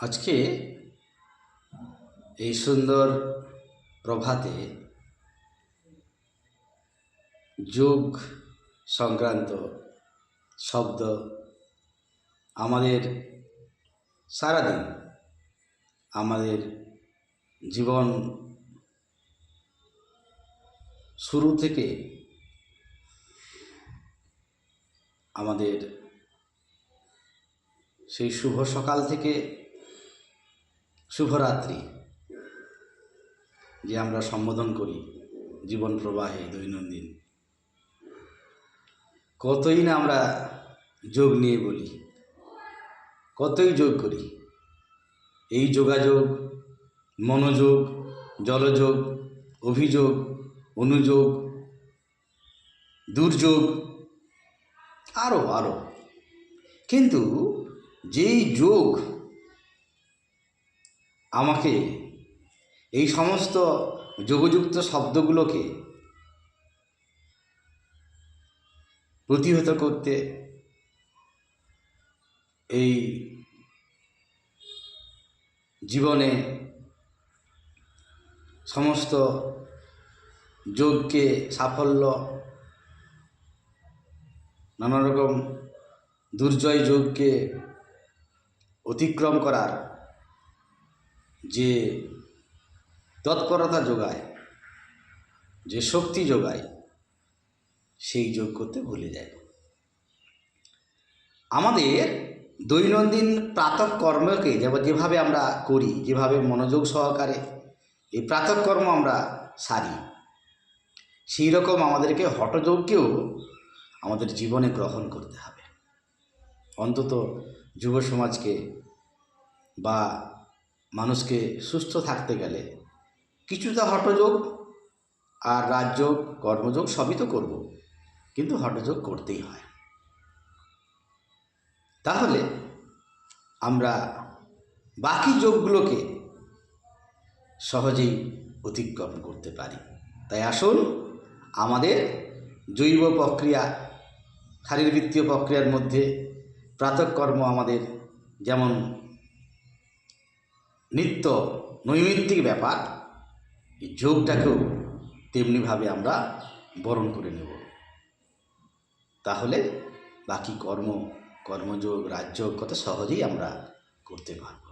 আজকে এই সুন্দর প্রভাতে যোগ সংক্রান্ত শব্দ আমাদের সারাদিন আমাদের জীবন শুরু থেকে আমাদের সেই শুভ সকাল থেকে শুভরাত্রি যে আমরা সম্বোধন করি জীবন প্রবাহে দৈনন্দিন, কতই না আমরা যোগ নিয়ে বলি, কতই যোগ করি। এই যোগাযোগ, মনোযোগ, জলযোগ, অভিযোগ, অনুযোগ, দুর্যোগ, আরও কিন্তু যেই যোগ আমাকে এই সমস্ত যোগযুক্ত শব্দগুলোকে প্রতিহত করতে, এই জীবনে সমস্ত যোগকে সাফল্য, নানা রকম দুর্জয় যোগকে অতিক্রম করার যে তৎপরতা যোগায়, যে শক্তি যোগায়, সেই যোগ করতে ভুলে যায়। আমাদের দৈনন্দিন প্রাতঃকর্মকে যেভাবে আমরা করি, যেভাবে মনোযোগ সহকারে এই প্রাতঃকর্ম আমরা সারি, সেই রকম আমাদেরকে হঠযোগকেও আমাদের জীবনে গ্রহণ করতে হবে। অন্তত যুব সমাজকে বা মানুষকে সুস্থ থাকতে গেলে কিছুটা হঠযোগ আর রাজযোগ, কর্মযোগ সবই তো করব, কিন্তু হঠযোগ করতেই হয়। তাহলে আমরা বাকি যোগগুলোকে সহজেই অতিক্রম করতে পারি। তাই আসুন আমাদের জৈব প্রক্রিয়া, শারীরবৃত্তীয় প্রক্রিয়ার মধ্যে প্রাতঃকর্ম আমাদের যেমন নিত্য নৈমিত্তিক ব্যাপার, এই যোগটাকেও তেমনিভাবে আমরা বরণ করে নেব। তাহলে বাকি কর্মযোগ, রাজযোগ কত সহজেই আমরা করতে পারব।